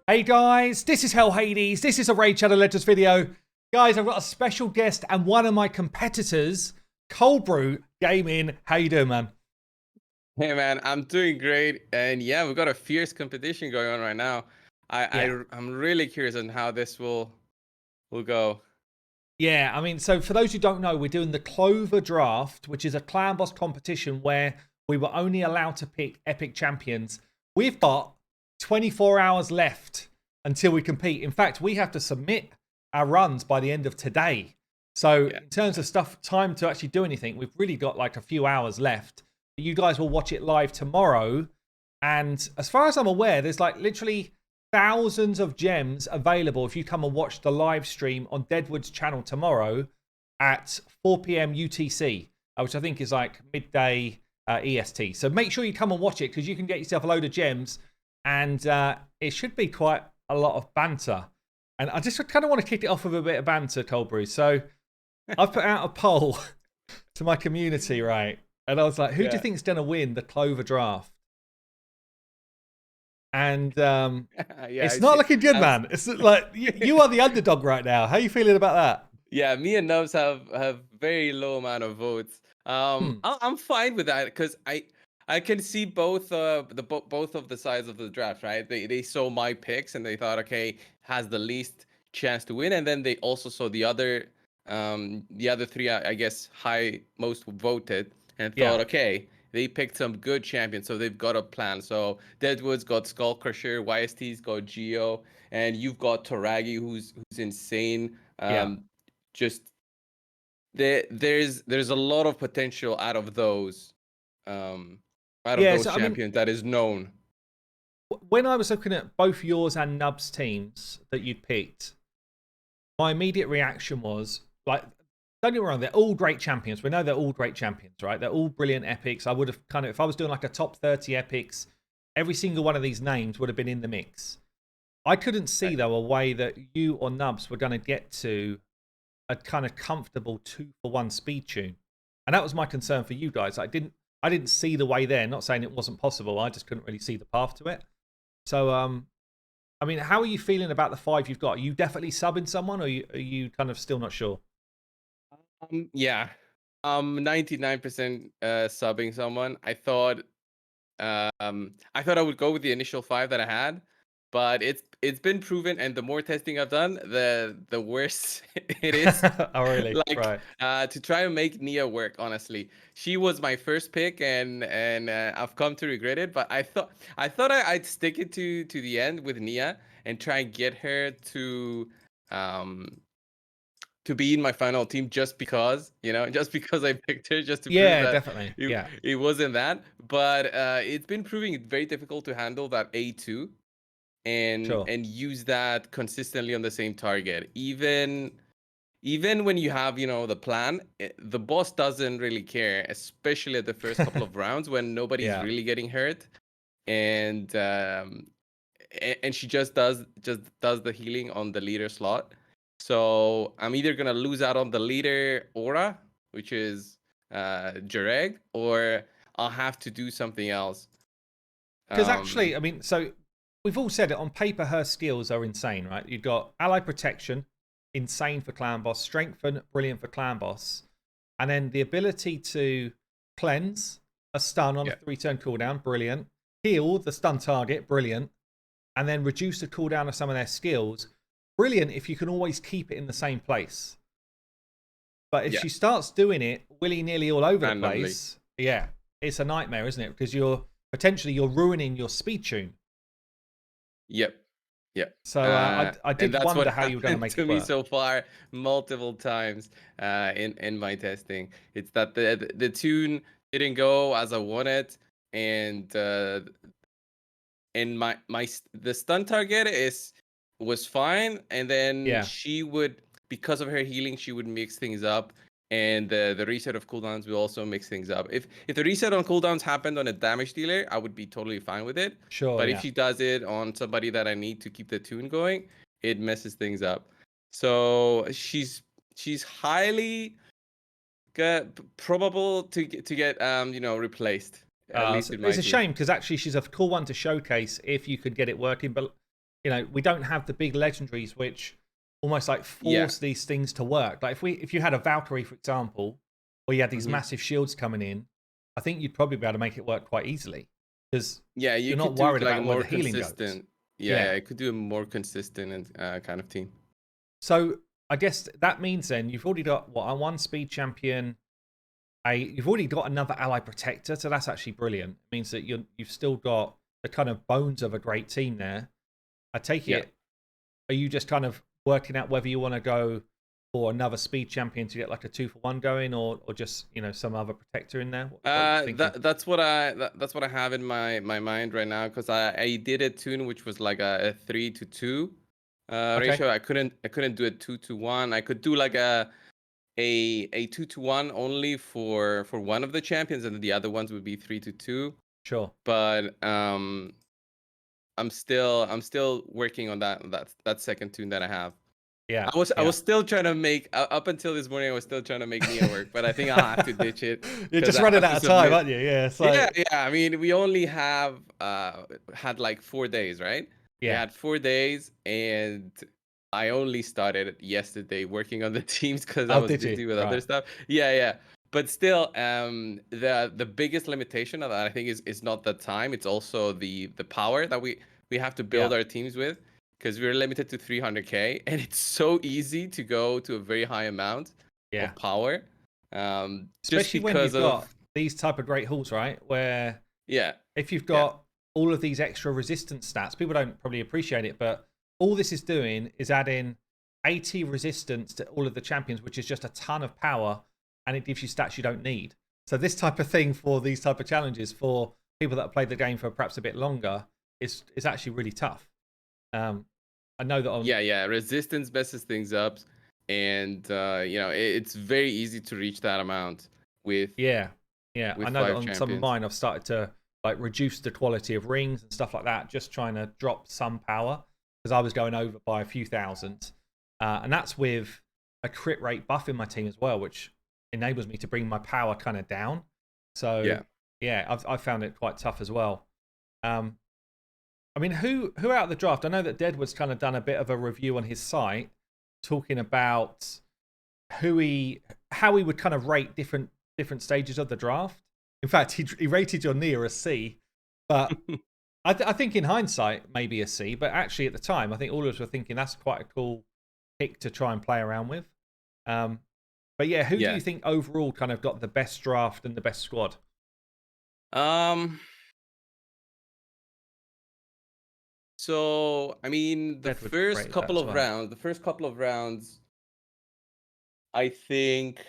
Hey guys, this is Hell Hades. This is a Raid Shadow Legends video. Guys, I've got a special guest and one of my competitors, CLOVER Gaming. How you doing, man? Hey man, I'm doing great, and yeah, we've got a fierce competition going on right now. Yeah. I'm really curious on how this will go. Yeah, I mean, so for those who don't know, we're doing the CLOVER draft, which is a clan boss competition where we were only allowed to pick epic champions. We've got 24 hours left until we compete. In fact, we have to submit our runs by the end of today. So Yeah, in terms of time to actually do anything, we've really got like a few hours left. You guys will watch it live tomorrow. And as far as I'm aware, there's like literally thousands of gems available if you come and watch the live stream on Deadwood's channel tomorrow at 4 p.m. UTC, which I think is like midday EST. So make sure you come and watch it because you can get yourself a load of gems and it should be quite a lot of banter. And I just kind of want to kick it off with a bit of banter, Cold Brew. So I've put out a poll to my community, right? And I was like, who do you yeah, think is going to win the CLOVER draft? And yeah. it's not looking good, I've, man. It's like you are the underdog right now. How are you feeling about that? yeah, me and Nubs have very low amount of votes. Hmm. I'm fine with that because I can see both both of the sides of the draft, right? They saw my picks and they thought, okay, has the least chance to win, and then they also saw the other three, I guess, high most voted, and Yeah. thought, okay, they picked some good champions, so they've got a plan. So Deadwood's got Skull Crusher, YST's got Geo, and you've got Toragi, who's insane. Yeah. Just there's a lot of potential um out of Yeah. those So I mean, champions that is known. when I was looking at both yours and Nub's teams that you picked, my immediate reaction was like, don't get me wrong, they're all great champions. We know they're all great champions, right? They're all brilliant epics. I would have kind of, if I was doing like a top 30 epics, every single one of these names would have been in the mix. I couldn't see, Right. though, a way that you or Nubs were going to get to a kind of comfortable 2-for-1 speed tune. And that was my concern for you guys. I didn't see the way there. Not saying it wasn't possible. I just couldn't really see the path to it. So, I mean, how are you feeling about the 5 you've got? Are you definitely subbing someone, or are you kind of still not sure? Yeah. 99% subbing someone. I thought I would go with the initial 5 that I had, but it's been proven, and the more testing I've done, the worse it is. Oh, really? Like Right. to try and make Nia work. Honestly, she was my first pick, and I've come to regret it. But I'd stick it to the end with Nia and try and get her um to be in my final team just because, just because I picked her, just to prove Yeah, that definitely. it, Yeah, it wasn't that. But it's been proving it very difficult to handle that A2 and sure. use that consistently on the same target. Even when you have, the plan, the boss doesn't really care, especially at the first couple of rounds when nobody's Yeah. really getting hurt. And she just does the healing on the leader slot. So I'm either gonna lose out on the leader aura, which is Jareg, or I'll have to do something else. Because Um, actually, I mean, so we've all said it on paper, her skills are insane, right? You've got ally protection, insane for clan boss, strengthen, brilliant for clan boss, and then the ability to cleanse a stun on a yeah, 3-turn cooldown, brilliant. Heal the stun target, brilliant. And then reduce the cooldown of some of their skills, brilliant if you can always keep it in the same place. But if yeah, she starts doing it willy-nilly all over the randomly. place, yeah, it's a nightmare, isn't it? Because you're ruining your speed tune. Yep. Yep. So I And did that's wonder what how you were going to happened make to it me work. so far multiple times in my testing. It's that the tune didn't go as I wanted, and the stun target was fine, and then Yeah. she would, because of her healing, she would mix things up, and the reset of cooldowns will also mix things up. If the reset on cooldowns happened on a damage dealer, I would be totally fine with it. Sure. But if Yeah. she does it on somebody that I need to keep the tune going, it messes things up. So she's highly probable to get replaced, at least So in my it's a team. shame because actually she's a cool one to showcase if you could get it working. But we don't have the big legendaries which almost like Yeah. force these things to work. Like if you had a Valkyrie, for example, or you had these Hmm. massive shields coming in, I think you'd probably be able to make it work quite easily because Yeah, you you're not could do worried like a about where more the healing goes. consistent. Yeah, Yeah. yeah, it could do a more consistent and kind of team. So I guess that means then you've already got what, a one speed champion. You've already got another ally protector, so that's actually brilliant. It means that you've still got the kind of bones of a great team there. I take Yeah. it. Are you just kind of working out whether you want to go for another speed champion to get like a 2-for-1 going, or just some other protector in there? What are you thinking? That's what I have in my mind right now because I did a tune which was like a 3-to-2 Okay, ratio. I couldn't do a 2-to-1. I could do like a 2-to-1 only for one of the champions, and the other ones would be 3-to-2. sure. But I'm still working on that second tune that I have. Yeah, I yeah. was still trying to make up until this morning. I was still trying to make Nia work, but I think I'll have to ditch it You're because just I running have out to of time, submit. aren't you? Yeah, Yeah, so yeah. I mean, we only have had like 4 days, right? We yeah. had 4 days, and I only started yesterday working on the teams because I Oh, was did you? busy with other Right. stuff. Yeah, yeah. But still, the biggest limitation of that I think is not the time. It's also the power that we have to Yeah, build our teams with because we're limited to 300k, and it's so easy to go to a very high amount yeah. of power, just Especially when because you've got of these type of great halls, right? Where yeah, if you've yeah. got all of these extra resistance stats, people don't probably appreciate it, but all this is doing is adding 80 resistance to all of the champions, which is just a ton of power, and it gives you stats you don't need. So this type of thing for these type of challenges for people that have played the game for perhaps a bit longer is actually really tough. I know that on Yeah, yeah. Resistance messes things up, and it's very easy to reach that amount with yeah, yeah, I with know that five on some of champions. mine I've started to like reduce the quality of rings and stuff like that, just trying to drop some power because I was going over by a few thousand, and that's with a crit rate buff in my team as well, which enables me to bring my power kind of down. So Yeah. yeah, I've found it quite tough as well. Um, I mean, who out of the draft? I know that Deadwood's kind of done a bit of a review on his site, talking about how he would kind of rate different stages of the draft. In fact, he rated your Nia a C, but I think in hindsight maybe a C, but actually at the time I think all of us were thinking that's quite a cool pick to try and play around with. Um, but yeah, who do Yeah. you think overall kind of got the best draft and the best squad? Um. So I mean, Deadwood rated that as well. the first couple of rounds, I think.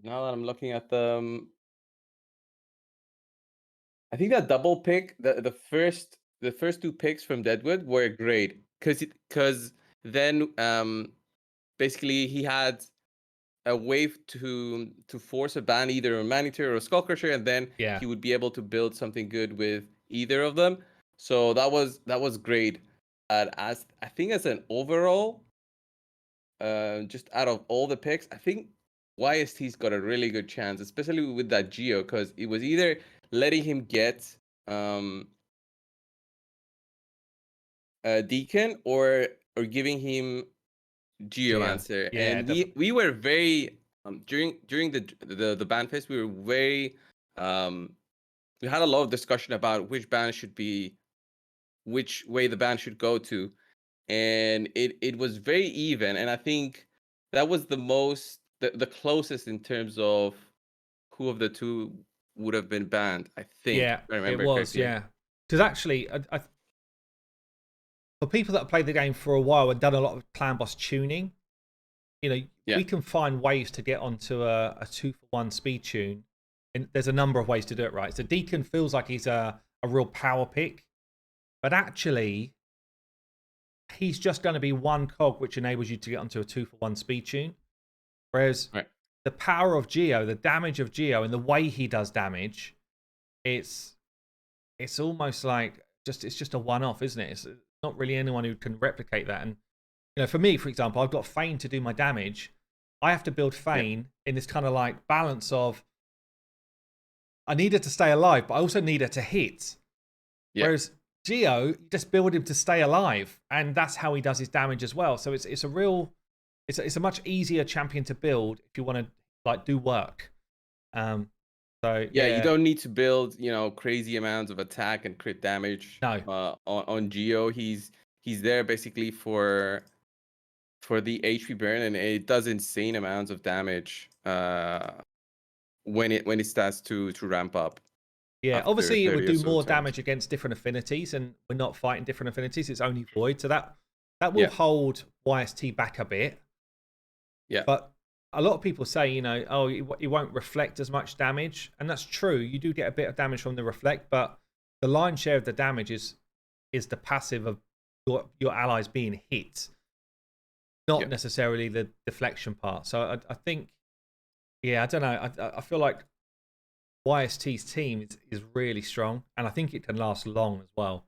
Now that I'm looking at them, I think that double pick, the first two picks from Deadwood were great because then basically he had a wave to force a ban, either a Maneater or a Skullcrusher, and then Yeah, he would be able to build something good with either of them. So that was great. As I think as an overall, just out of all the picks, I think YST's got a really good chance, especially with that Geo, because it was either letting him get um a Deacon or giving him Geo. Geomancer, Yeah, and we definitely. we were very during the ban phase, we were very we had a lot of discussion about which band should be which way the band should go to, and it was very even, and I think that was the closest in terms of who of the two would have been banned. I think, Yeah, if I it remember was. correctly. Yeah, because actually, for people that have played the game for a while and done a lot of clan boss tuning, Yeah, we can find ways to get onto a 2-for-1 speed tune. And there's a number of ways to do it, right? So Deacon feels like he's a real power pick, but actually, he's just going to be one cog which enables you to get onto a 2-for-1 speed tune. Whereas right. the power of Geo, the damage of Geo, and the way he does damage, it's almost like it's just a one-off, isn't it? It's not really anyone who can replicate that. And for me, for example, I've got Fane to do my damage. I have to build Yeah, Fane in this kind of like balance of I need her to stay alive, but I also need her to hit. Yeah. Whereas Geo, you just build him to stay alive, and that's how he does his damage as well. So it's a real, it's a much easier champion to build if you want to like do work. Um, so Yeah, you yeah, don't need to build, crazy amounts of attack and crit damage no, on Geo. He's there basically for the HP burn, and it does insane amounts of damage when it starts to ramp up yeah. after Obviously, it would 30 or do so more turns. damage against different affinities, and we're not fighting different affinities. It's only void, so that will Yeah, hold YST back a bit. yeah, But a lot of people say, oh, it won't reflect as much damage, and that's true. You do get a bit of damage from the reflect, but the lion's share of the damage is the passive of your allies being hit, yeah. not necessarily the deflection part. So I think, yeah, I don't know. I feel like YST's team is really strong, and I think it can last long as well.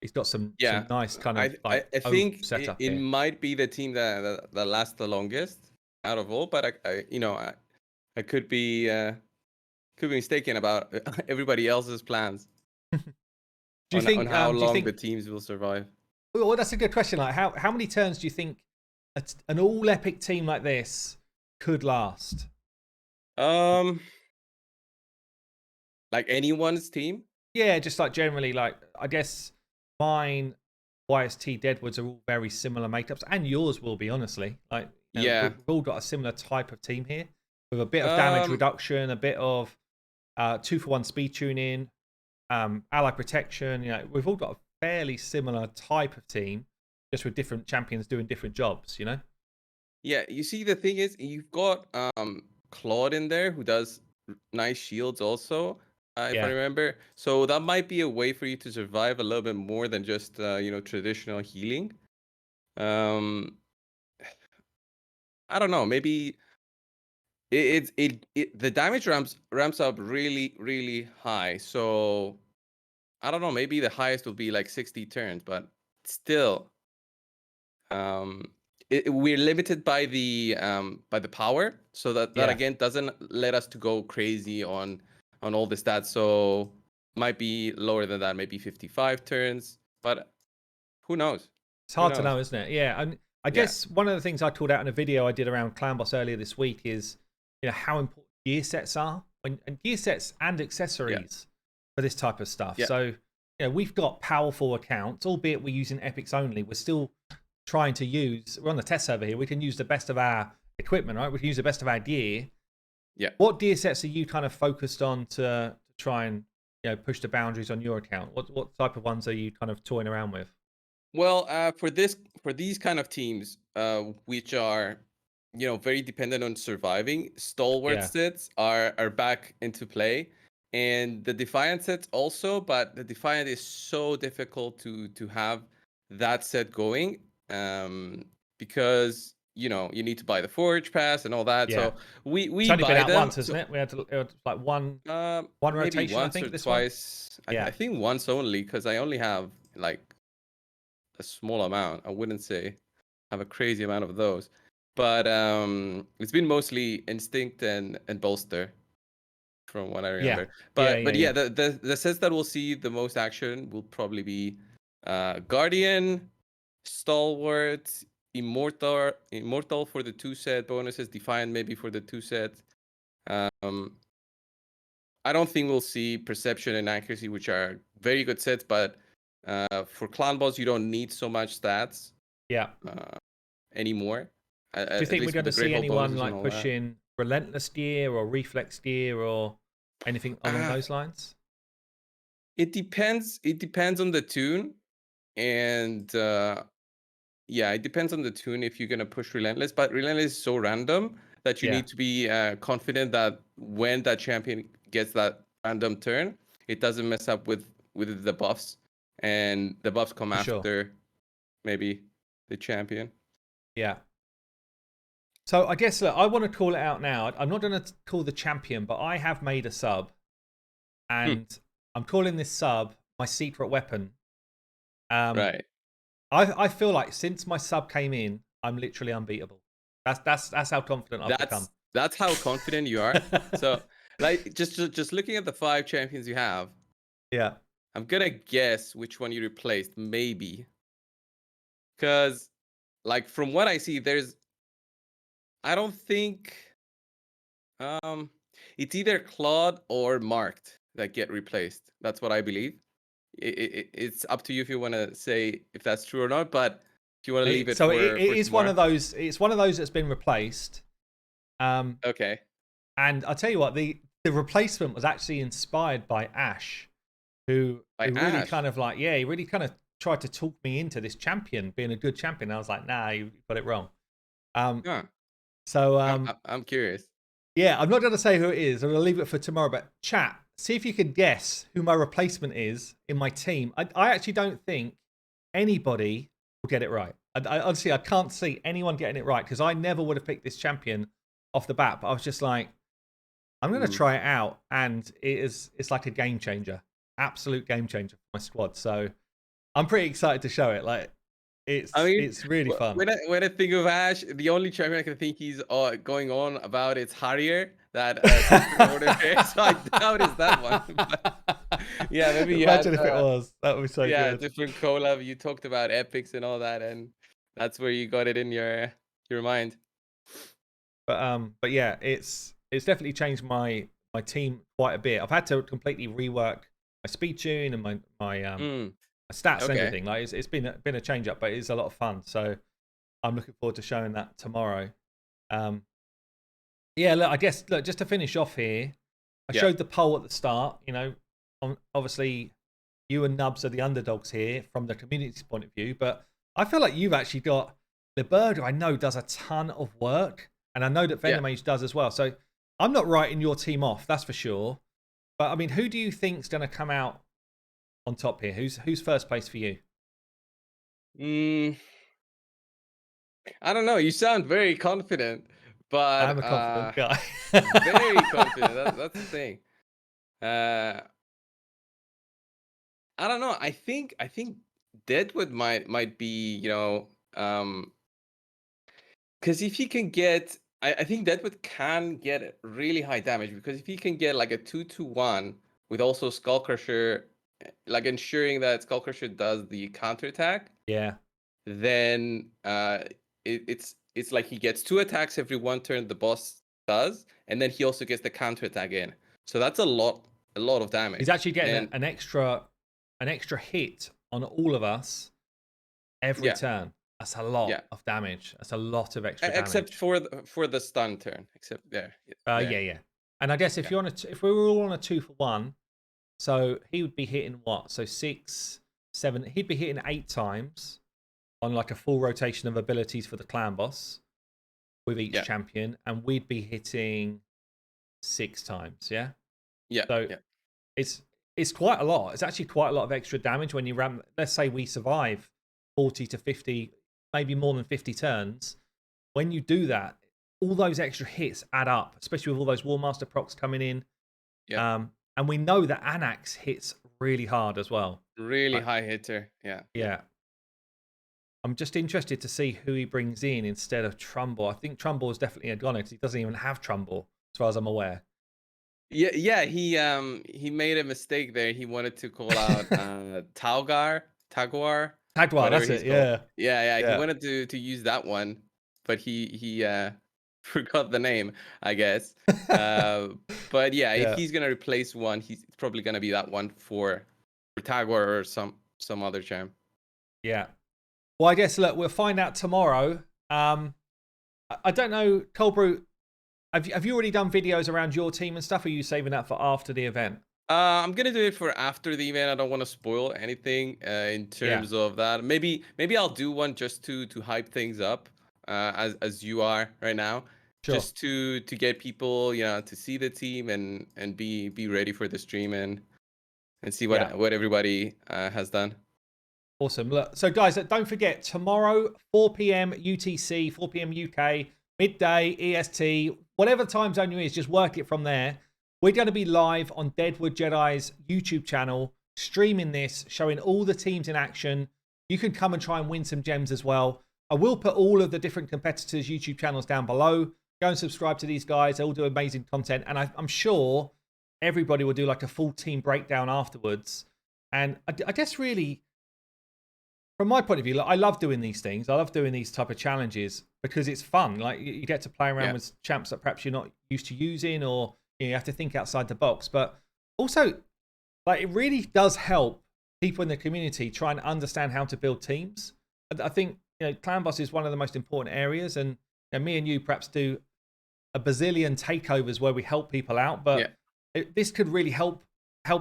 He's got some Yeah, nice kind of I think setup it here. might be the team that lasts the longest out of all, but I could be mistaken about everybody else's plans Do you on think? how Do you long the think? teams will survive. Well, that's a good question. Like, how many turns do you think an all epic team like this could last? Um, like anyone's team. Yeah, just like generally, like I guess mine, YST, Deadwoods are all very similar makeups, and yours will be honestly. Like Yeah. we've all got a similar type of team here, with a bit of damage Um, reduction, a bit of 2-for-1 speed tuning, ally protection. We've all got a fairly similar type of team, just with different champions doing different jobs. yeah, you see the thing is you've got Claude in there who does nice shields also, if I Yeah, remember. So that might be a way for you to survive a little bit more than just traditional healing. Um, I don't know, maybe the damage ramps up really high. So I don't know, maybe the highest will be like 60 turns, but still um we're limited by the power, so that yeah. again doesn't let us to go crazy on all the stats. So might be lower than that, maybe 55 turns, but who knows? It's Who hard to knows? know, isn't it? Yeah, and I Yeah, guess one of the things I called out in a video I did around Clan Boss earlier this week is, how important gear sets are, and gear sets and yeah, accessories for this type of stuff. yeah, So, we've got powerful accounts, albeit we're using epics only. We're still trying to use. We're on the test server here. We can use the best of our equipment, right? We can use the best of our gear. yeah. What gear sets are you kind of focused on to try and push the boundaries on your account? What type of ones are you kind of toying around with? Well, for these kind of teams, which are very dependent on surviving, stalwart Yeah, sets are back into play, and the defiant sets also. But the defiant is so difficult to have that set going, because you need to buy the forge pass and all that. yeah. So It's we only been buy out them. once, hasn't So it? It was like one maybe rotation, I once or think. This one. twice. I Yeah, think once only, because I only have like a small amount. I wouldn't say have a crazy amount of those, but it's been mostly instinct and bolster from what I yeah, remember. yeah, But yeah, yeah, yeah, the sets that will see the most action will probably be Guardian, Stalwart, Immortal for the 2-set bonuses, Defiant maybe for the 2-set. Um, I don't think we'll see Perception and Accuracy, which are very good sets, but for Clan Boss, you don't need so much stats yeah. uh, anymore, Do you at think we're least with going the to Great see Hall anyone bonuses and like all that. pushing relentless gear or reflex gear or anything along Uh, those lines? it depends. It depends on the tune, and yeah, it depends on the tune if you're gonna push Relentless. But Relentless is so random that you Yeah, need to be confident that when that champion gets that random turn, it doesn't mess up with the buffs, and the buffs come for sure. after maybe the champion. Yeah. So I guess look, I want to call it out now. I'm not going to call the champion, but I have made a sub, Hmm, and I'm calling this sub my secret weapon. Um, right. I feel like since my sub came in, I'm literally unbeatable. That's how confident I've become. That's how confident you are. So, like, just looking at the 5 champions you have, Yeah. I'm gonna guess which one you replaced, maybe. Because, like, from what I see, I don't think, um, it's either Claude or Marked that get replaced. That's what I believe. It's up to you if you want to say if that's true or not, but if you want to leave it So it for is one tomorrow. of those. It's one of those that's been replaced. Okay. And I'll tell you what, the replacement was actually inspired by Ash, who By really Ash. kind of like, yeah, he really kind of tried to talk me into this champion being a good champion. I was like, nah, you got it wrong. Huh. So I'm curious. yeah, I'm not going to say who it is. I'm going to leave it for tomorrow. But chat, see if you can guess who my replacement is in my team. I actually don't think anybody will get it right. Honestly, I can't see anyone getting it right because I never would have picked this champion off the bat. But I was just like, I'm going to Hmm. try it out, and it's like a game changer, absolute game changer for my squad. So I'm pretty excited to show it. Like I mean, it's really fun. when I think of Ash, the only champion I can think he's going on about is Harrier, that different order pick. So I doubt it's that one. But yeah, maybe you had Imagine if it was. That would be so yeah, good. different collab. You talked about epics and all that, and that's where you got it in your mind. But yeah, it's definitely changed my team quite a bit. I've had to completely rework my speed tune and Mm, my stats and okay. everything. Like it's been a change up, but it's a lot of fun. So I'm looking forward to showing that tomorrow. Um, yeah, look, I guess look just to finish off here, I Yeah. showed the poll at the start. You know, obviously you and Nubs are the underdogs here from the community's point of view, but I feel like you've actually got the burger. I know does a ton of work, and I know that Yeah. Venomage does as well. So I'm not writing your team off, that's for sure. But I mean, who do you think's going to come out on top here? Who's first place for you? Mm, I don't know. You sound very confident, I'm but a confident guy. very confident. That's the thing. Uh, I don't know. I think Deadwood might be, because if he can get, I think Deadwood can get really high damage, because if he can get like a 2-1 with also Skull Crusher, like ensuring that Skull Crusher does the counterattack, Yeah. then it's like he gets 2 attacks every one turn the boss does, and then he also gets the counterattack in. So that's a lot of He's damage. actually getting And an extra hit on all of us every yeah, turn. That's a lot yeah. of damage. That's a lot of extra Except damage. for the stun turn. Except there. Yeah. And I guess Yeah. if we were all on a 2-for-1, so he would be hitting what? So 6, 7. He'd be hitting 8 times on like a full rotation of abilities for the clan boss with each Yeah. champion, and we'd be hitting 6 times. Yeah. Yeah. So Yeah. it's quite a lot. It's actually quite a lot of extra damage when you ram. Let's say we survive 40 to 50, maybe more than 50 turns. When you do that, all those extra hits add up, especially with all those War Master procs coming in. Yeah. And we know that Anax hits really hard as well. Really Like, high hitter. Yeah. yeah. I'm just interested to see who he brings in instead of Trumbull. I think Trumbull is definitely a goner because he doesn't even have Trumbull, as far as I'm aware. Yeah. He made a mistake there. He wanted to call out Taguar, Tagwar, whatever that's he's it. called. Yeah. Yeah. He Yeah. wanted to use that one, but he forgot the name, I guess. But yeah, if Yeah. he's gonna replace one, he's probably gonna be that one for Taguar or some other champ. Yeah. Well, I guess, look, we'll find out tomorrow. I don't know, Colbrew, have you already done videos around your team and stuff? Or are you saving that for after the event? I'm gonna do it for after the event. I don't want to spoil anything in Yeah. terms of that. Maybe I'll do one just to hype things up, as you are right now, Sure. just to get people, to see the team and be ready for the stream and see Yeah. what everybody has done. Awesome. Look, so guys, don't forget tomorrow, 4 p.m. UTC, 4 p.m. UK, midday EST, whatever time zone you is, just work it from there. We're going to be live on Deadwood Jedi's YouTube channel, streaming this, showing all the teams in action. You can come and try and win some gems as well. I will put all of the different competitors' YouTube channels down below. Go and subscribe to these guys. They all do amazing content. And I'm sure everybody will do like a full team breakdown afterwards. And I guess really, from my point of view, like, I love doing these things. I love doing these type of challenges because it's fun. Like you get to play around with champs that perhaps you're not used to using, or you have to think outside the box. But also, like, it really does help people in the community try and understand how to build teams. I think Clan Boss is one of the most important areas, and me and you perhaps do a bazillion takeovers where we help people out, but this could really help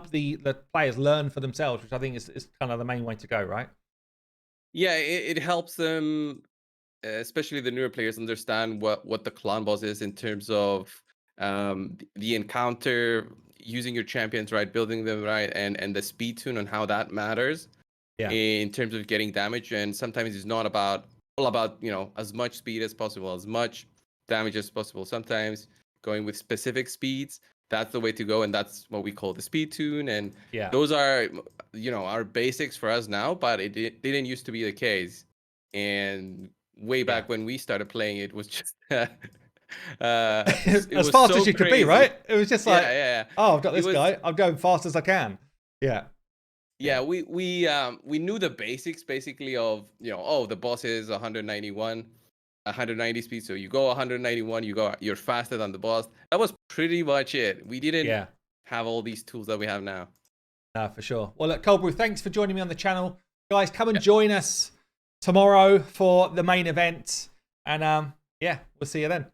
the players learn for themselves, which I think is kind of the main way to go, right? Yeah, it helps them, especially the newer players, understand what the clan boss is in terms of the encounter, using your champions right, building them right, and the speed tune on how that matters in terms of getting damage. And sometimes it's not all about as much speed as possible, as much damage as possible. Sometimes going with specific speeds, that's the way to go, and that's what we call the speed tune. And those are our basics for us now, but it didn't used to be the case. And way back when we started playing, it was just it as was fast so as you could be, crazy. right? It was just like, oh, I've got this It was, guy, I'm going fast as I can. we knew the basics basically of the boss is 190 speed, so you go 191, you're faster than the boss. That was pretty much it. We didn't have all these tools that we have now. No, for sure. Well, look, Cold Brew, thanks for joining me on the channel. Guys, come and join us tomorrow for the main event. And we'll see you then.